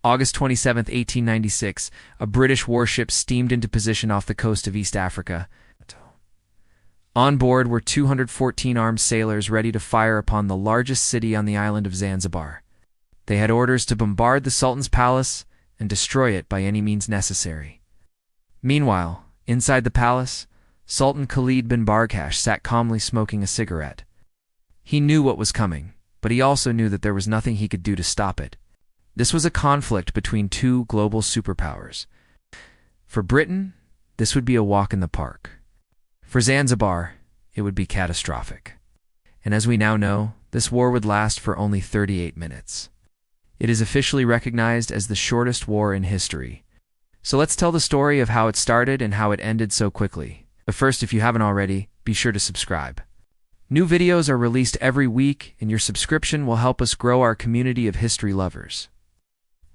August 27, 1896, a British warship steamed into position off the coast of East Africa. On board were 214 armed sailors ready to fire upon the largest city on the island of Zanzibar. They had orders to bombard the Sultan's palace and destroy it by any means necessary. Meanwhile, inside the palace, Sultan Khalid bin Barghash sat calmly smoking a cigarette. He knew what was coming, but he also knew that there was nothing he could do to stop it. This was a conflict between two global superpowers. For Britain, this would be a walk in the park. For Zanzibar, it would be catastrophic. And as we now know, this war would last for only 38 minutes. It is officially recognized as the shortest war in history. So let's tell the story of how it started and how it ended so quickly. But first, if you haven't already, be sure to subscribe. New videos are released every week, and your subscription will help us grow our community of history lovers.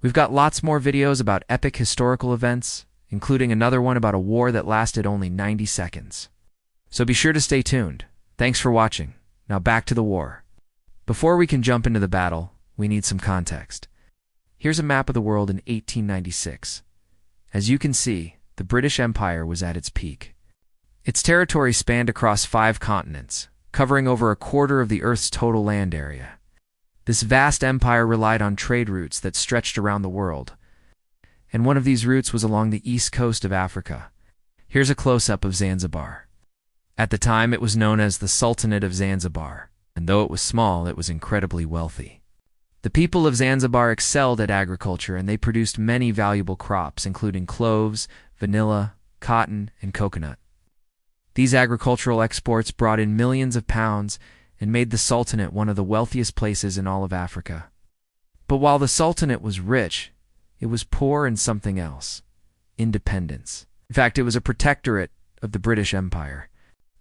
We've got lots more videos about epic historical events, including another one about a war that lasted only 90 seconds. So be sure to stay tuned. Thanks for watching. Now back to the war. Before we can jump into the battle, we need some context. Here's a map of the world in 1896. As you can see, the British Empire was at its peak. Its territory spanned across 5 continents, covering over a quarter of the Earth's total land area. This vast empire relied on trade routes that stretched around the world, and one of these routes was along the east coast of Africa. Here's a close-up of Zanzibar. At the time, it was known as the Sultanate of Zanzibar, and though it was small, it was incredibly wealthy. The people of Zanzibar excelled at agriculture, and they produced many valuable crops, including cloves, vanilla, cotton, and coconut. These agricultural exports brought in millions of pounds and made the Sultanate one of the wealthiest places in all of Africa. But while the Sultanate was rich, it was poor in something else: independence. In fact, it was a protectorate of the British Empire.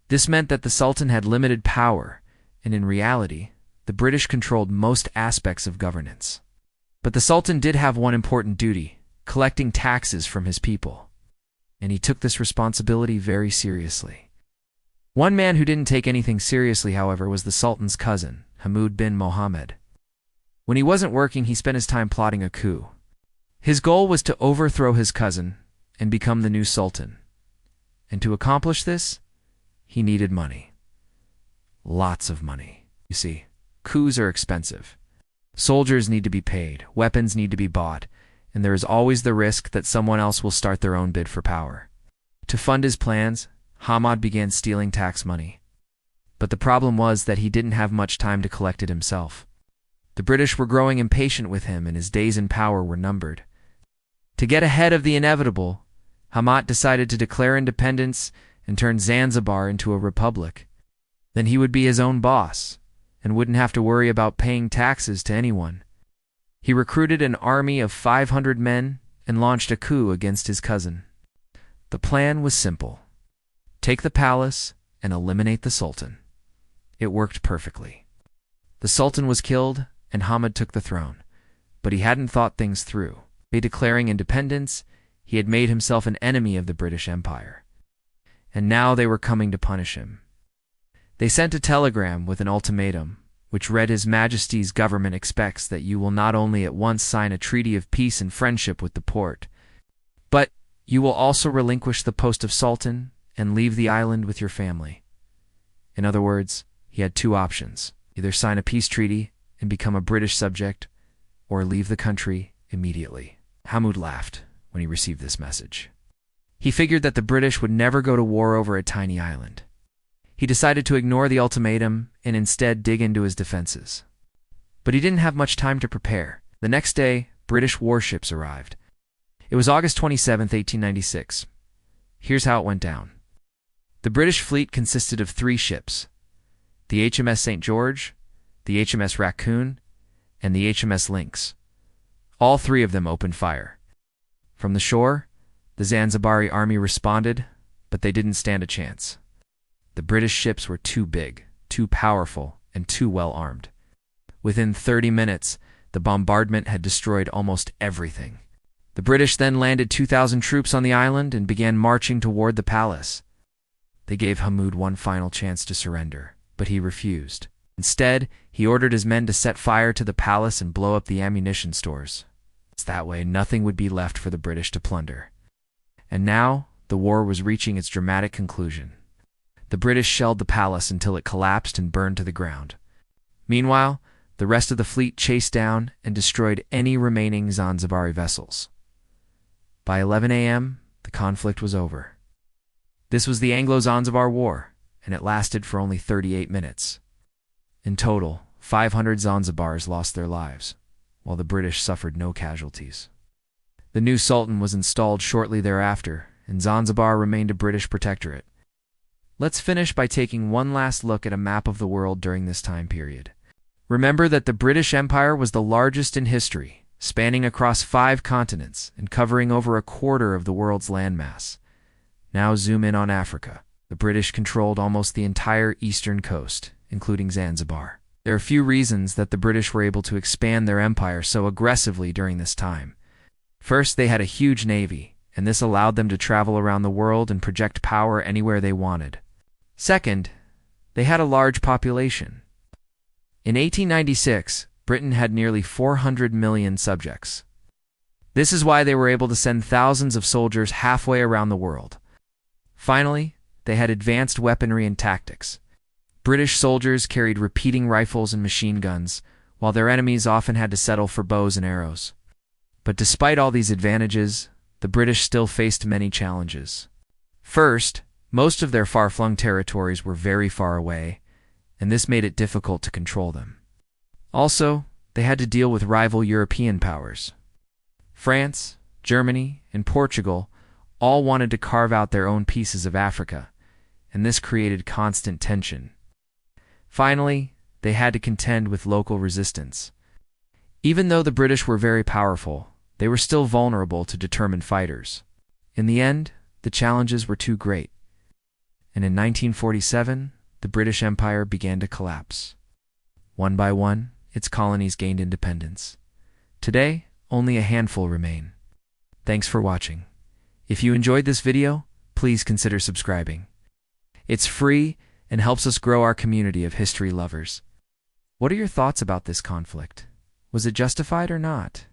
This meant that the Sultan had limited power, and in reality, the British controlled most aspects of governance. But the Sultan did have one important duty: collecting taxes from his people. And he took this responsibility very seriously. One man who didn't take anything seriously, however, was the Sultan's cousin, Hamoud bin Mohammed. When he wasn't working, he spent his time plotting a coup. His goal was to overthrow his cousin and become the new Sultan. And to accomplish this, he needed money. Lots of money. You see, coups are expensive. Soldiers need to be paid, weapons need to be bought, and there is always the risk that someone else will start their own bid for power. To fund his plans, Hamoud began stealing tax money. But the problem was that he didn't have much time to collect it himself. The British were growing impatient with him, and his days in power were numbered. To get ahead of the inevitable, Hamoud decided to declare independence and turn Zanzibar into a republic. Then he would be his own boss and wouldn't have to worry about paying taxes to anyone. He recruited an army of 500 men and launched a coup against his cousin. The plan was simple: take the palace and eliminate the Sultan. It worked perfectly. The Sultan was killed and Hamoud took the throne, but he hadn't thought things through. By declaring independence, he had made himself an enemy of the British Empire. And now they were coming to punish him. They sent a telegram with an ultimatum, which read, "His Majesty's government expects that you will not only at once sign a treaty of peace and friendship with the Porte, but you will also relinquish the post of Sultan and leave the island with your family." In other words, he had 2 options: either sign a peace treaty and become a British subject, or leave the country immediately. Hamoud laughed when he received this message. He figured that the British would never go to war over a tiny island. He decided to ignore the ultimatum and instead dig into his defenses. But he didn't have much time to prepare. The next day, British warships arrived. It was August 27, 1896. Here's how it went down. The British fleet consisted of 3 ships: the HMS St. George, the HMS Raccoon, and the HMS Lynx. All 3 of them opened fire. From the shore, the Zanzibari army responded, but they didn't stand a chance. The British ships were too big, too powerful, and too well armed. Within 30 minutes, the bombardment had destroyed almost everything. The British then landed 2,000 troops on the island and began marching toward the palace. They gave Hamoud one final chance to surrender, but he refused. Instead, he ordered his men to set fire to the palace and blow up the ammunition stores. That way, nothing would be left for the British to plunder. And now, the war was reaching its dramatic conclusion. The British shelled the palace until it collapsed and burned to the ground. Meanwhile, the rest of the fleet chased down and destroyed any remaining Zanzibari vessels. By 11 a.m., the conflict was over. This was the Anglo-Zanzibar War, and it lasted for only 38 minutes. In total, 500 Zanzibars lost their lives, while the British suffered no casualties. The new Sultan was installed shortly thereafter, and Zanzibar remained a British protectorate. Let's finish by taking one last look at a map of the world during this time period. Remember that the British Empire was the largest in history, spanning across 5 continents and covering over a quarter of the world's landmass. Now zoom in on Africa. The British controlled almost the entire eastern coast, including Zanzibar. There are few reasons that the British were able to expand their empire so aggressively during this time. First, they had a huge navy, and this allowed them to travel around the world and project power anywhere they wanted. Second, they had a large population. In 1896, Britain had nearly 400 million subjects. This is why they were able to send thousands of soldiers halfway around the world. Finally, they had advanced weaponry and tactics. British soldiers carried repeating rifles and machine guns, while their enemies often had to settle for bows and arrows. But despite all these advantages, the British still faced many challenges. First, most of their far-flung territories were very far away, and this made it difficult to control them. Also, they had to deal with rival European powers. France, Germany, and Portugal all wanted to carve out their own pieces of Africa, and this created constant tension. Finally, they had to contend with local resistance. Even though the British were very powerful, they were still vulnerable to determined fighters. In the end, the challenges were too great, and in 1947, the British Empire began to collapse. One by one, its colonies gained independence. Today, only a handful remain. Thanks for watching. If you enjoyed this video, please consider subscribing. It's free and helps us grow our community of history lovers. What are your thoughts about this conflict? Was it justified or not?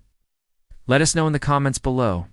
Let us know in the comments below.